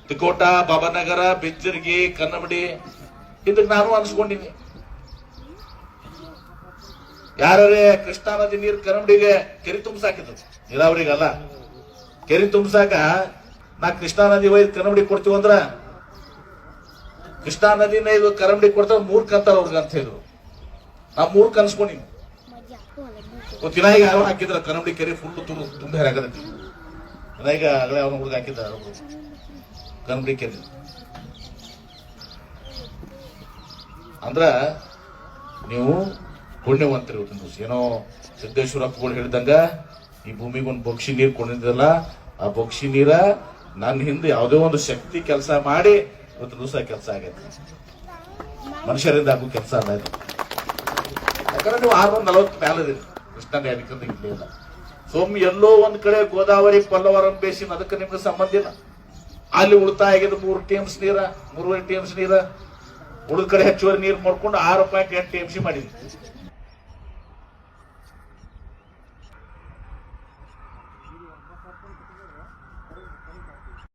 ತಿಕೋಟ, ಬಾಬಾನಗರ, ಬೆಜ್ಜರ್ಗಿ, ಕನ್ನಮಡಿ ಇದಕ್ಕೆ ನಾನು ಅನ್ಸ್ಕೊಂಡಿನಿ. ಯಾರೇ ಕೃಷ್ಣಾ ನದಿ ನೀರು ಕನ್ನಮಡಿಗೆ ಕೆರೆ ತುಂಬಸಾಕಿದ್ರು, ನೀರಾವರಿಗಲ್ಲ, ಕೆರೆ ತುಂಬಸಾಕ ನಾ ಕೃಷ್ಣಾ ನದಿ ಒಯ್ದು ಕನ್ನಮಡಿ ಕೊಡ್ತೀವಂದ್ರ ಕೃಷ್ಣಾ ನದಿನ ಇದು ಕನ್ನಮಡಿ ಕೊಡ್ತಾರ 3 ಕಂತಾರ ಅವ್ರಿಗೆ ಅಂತ ಹೇಳಿದ್ರು. ನಾ 3 ಕನ್ಸ್ಕೊಂಡಿನಿ. ತಿನಾಯಿಗೆ ಯಾರು ಹಾಕಿದ್ರ ಕನ್ನಮಡಿ ಕೆರೆ ಫುಲ್ ತುಂಬ ಹಾಕದೈತಿ. ಈಗ ಆಗಲೇ ಅವನ ಹುಡುಗ ಹಾಕಿದ್ದ ಕನ್ನಮಡಿ ಕೆರೆ. ಅಂದ್ರ ನೀವು ಪುಣ್ಯವಂತರು. ಏನೋ ಸಿದ್ದೇಶ್ವರಪ್ಪಗಳು ಹೇಳಿದಂಗ ಈ ಭೂಮಿಗೊಂದು ಬೊಕ್ಷಿ ನೀರು ಕೊಂಡಿದ್ದಲ್ಲ, ಆ ಬೊಕ್ಷಿ ನೀರ ನನ್ನ ಹಿಂದೆ ಯಾವುದೋ ಒಂದು ಶಕ್ತಿ ಕೆಲಸ ಮಾಡಿ ಇವತ್ತು ದಿವಸ ಕೆಲಸ ಆಗೈತೆ. ಮನುಷ್ಯರಿಂದ ಆಗೋ ಕೆಲಸ ಅಲ್ಲ ಇದು. ಯಾಕಂದ್ರೆ ನೀವು 640 ಮ್ಯಾಲ ಇದೀರಿ, ಕೃಷ್ಣ ನ್ಯಾಯಕ್ಕೆ ಇರ್ಲಿಲ್ಲ. ಸೊಮ್ಮೆ ಎಲ್ಲೋ ಒಂದ್ ಕಡೆ ಗೋದಾವರಿ ಪಲ್ಲವರಂ ಬೇಸಿನ ಅದಕ್ಕೆ ನಿಮ್ಗೆ ಸಂಬಂಧ ಇಲ್ಲ. ಅಲ್ಲಿ ಉಳಿತಾಯ ಆಗಿದೆ 3 TMC ನೀರ, 3.5 TMC ನೀರ. ಉಳಿದ ಕಡೆ ಹೆಚ್ಚುವರಿ ನೀರು ಮಾಡ್ಕೊಂಡು 6.8 TMC ಮಾಡಿದ್ವಿ.